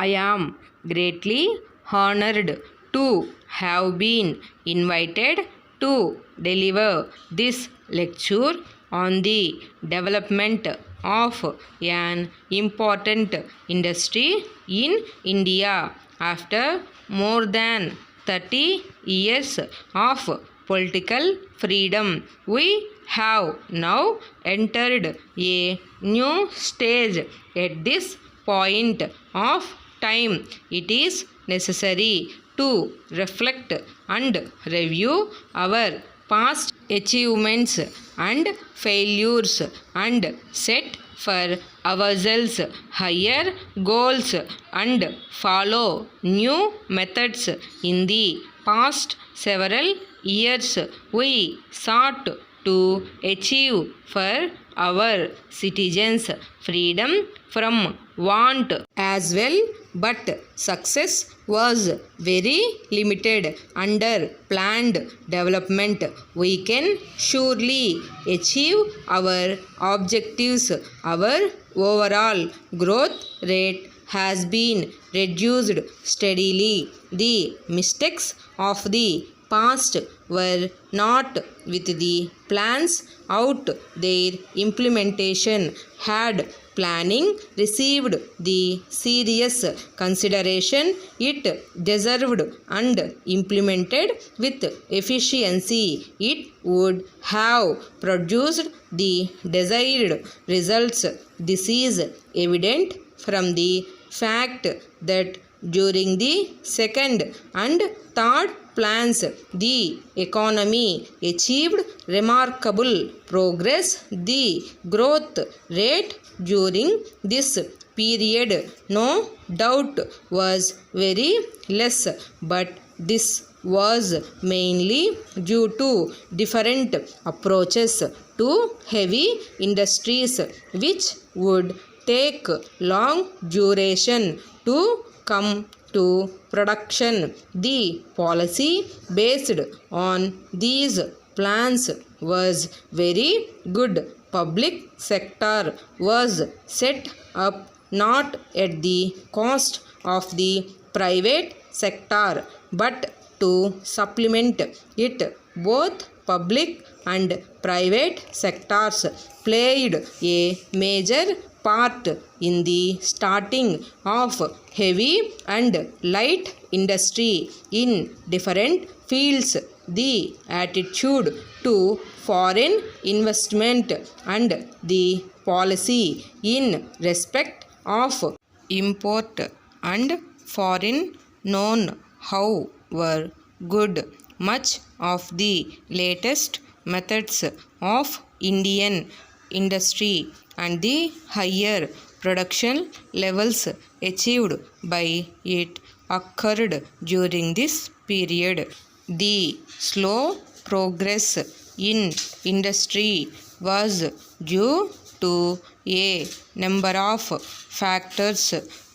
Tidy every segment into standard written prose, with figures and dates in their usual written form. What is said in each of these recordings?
I am greatly honored to have been invited to deliver this lecture on the development of an important industry in India after more than 30 years of political freedom. We have now entered a new stage. At this point of time, it is necessary to reflect and review our past achievements and failures and set for ourselves higher goals and follow new methods. In the past several years, we sought to achieve for our citizens freedom from want as well, but success was very limited under planned development. We can surely achieve our objectives. Our overall growth rate has been reduced steadily. The mistakes of the past were not with the plans out. Their implementation had planning received the serious consideration it deserved and implemented with efficiency, it would have produced the desired results. This is evident from the fact that during the second and third plans, the economy achieved remarkable progress. The growth rate during this period, no doubt, was very less, but this was mainly due to different approaches to heavy industries, which would take long duration to come to production. The policy based on these plans was very good. Public sector was set up not at the cost of the private sector, but to supplement it. Both public and private sectors played a major part in the starting of heavy and light industry in different fields. The attitude to foreign investment and the policy in respect of import and foreign know-how were good. Much of the latest methods of Indian industry and the higher production levels achieved by it occurred during this period. The slow progress in industry was due to a number of factors,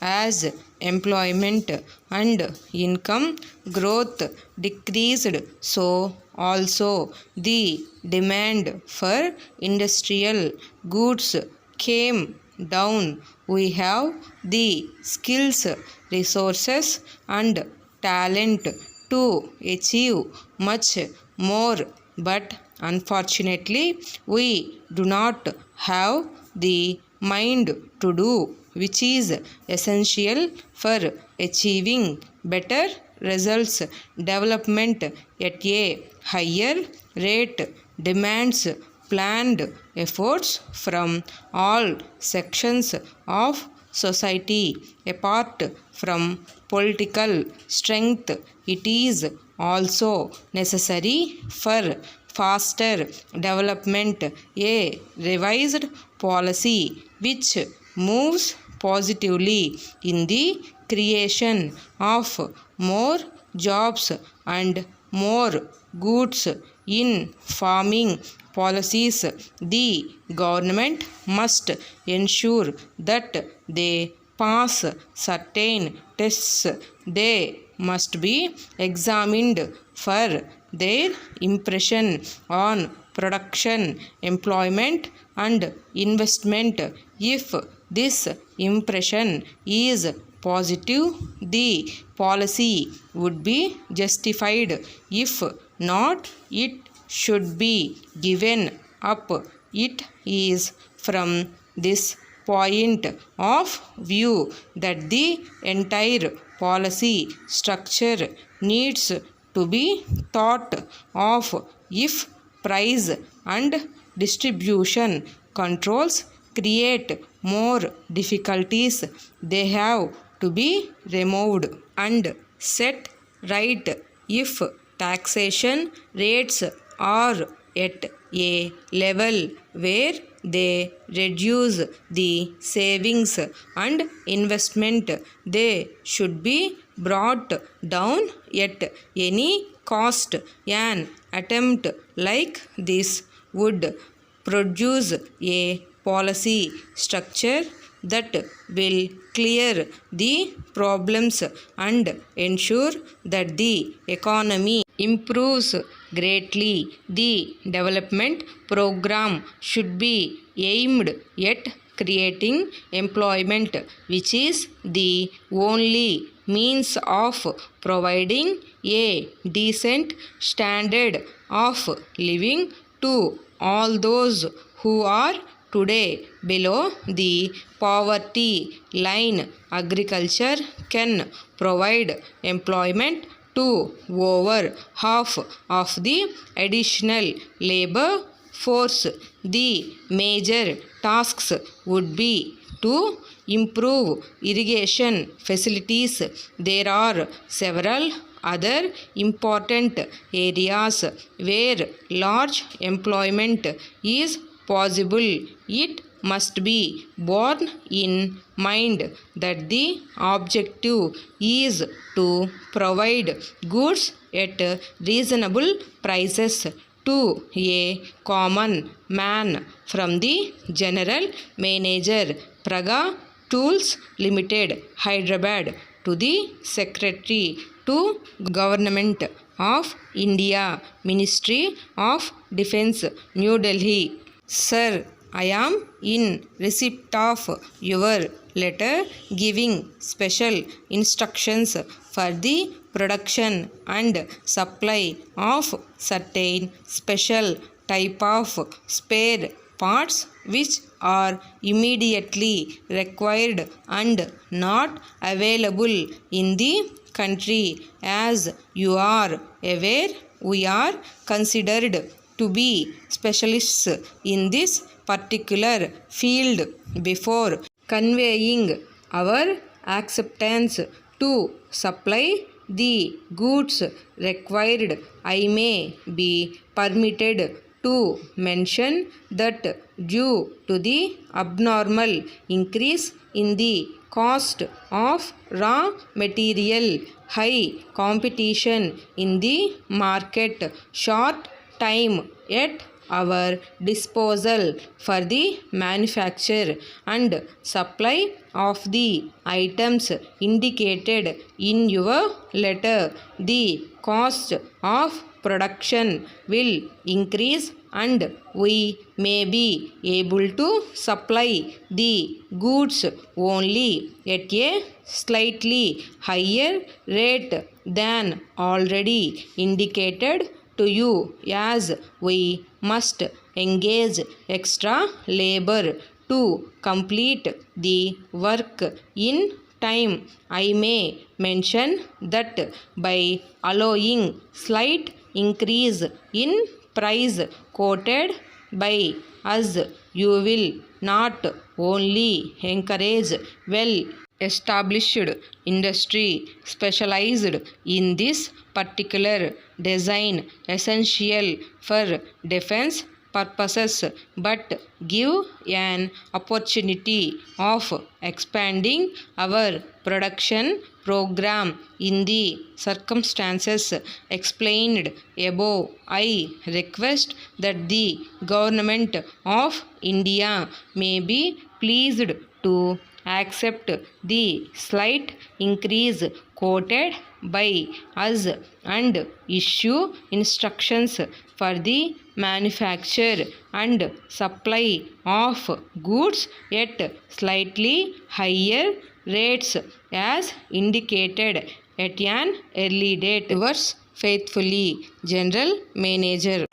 as employment and income growth decreased, so also the demand for industrial goods came down. We have the skills, resources and talent to achieve much more, but unfortunately we do not have the mind to do, which is essential for achieving better results. Development at a higher rate demands planned efforts from all sections of society. Apart from political strength, it is also necessary for faster development. A revised policy which moves positively in the creation of more jobs and more goods in farming policies. The government must ensure that they pass certain tests. They must be examined for their impression on production, employment and investment. If this impression is positive, the policy would be justified. If not, it should be given up. It is from this point of view that the entire policy structure needs to be thought of. If price and distribution controls create more difficulties, they have to be removed and set right. If taxation rates are at a level where they reduce the savings and investment, they should be brought down at any cost. An attempt like this would produce a policy structure that will clear the problems and ensure that the economy improves greatly. The development program should be aimed at creating employment, which is the only means of providing a decent standard of living to all those who are today below the poverty line. Agriculture can provide employment to over half of the additional labor force. The major tasks would be to improve irrigation facilities. There are several other important areas where large employment is possible. It must be borne in mind that the objective is to provide goods at reasonable prices to a common man, from the general manager, Praga Tools Limited, Hyderabad, to the secretary to Government of India, Ministry of Defence, New Delhi. Sir, I am in receipt of your letter giving special instructions for the production and supply of certain special type of spare parts which are immediately required and not available in the country. As you are aware, we are considered to be specialists in this particular field. Before conveying our acceptance to supply the goods required, I may be permitted to mention that due to the abnormal increase in the cost of raw material, high competition in the market, short time at our disposal for the manufacture and supply of the items indicated in your letter, the cost of production will increase and we may be able to supply the goods only at a slightly higher rate than already indicated to you, as we must engage extra labor to complete the work in time. I may mention that by allowing slight increase in price quoted by us, you will not only encourage well established industry specialized in this particular design essential for defense purposes, but give an opportunity of expanding our production program in the circumstances explained above. I request that the Government of India may be pleased to accept the slight increase quoted by us and issue instructions for the manufacture and supply of goods at slightly higher rates as indicated at an early date. Yours faithfully, General Manager.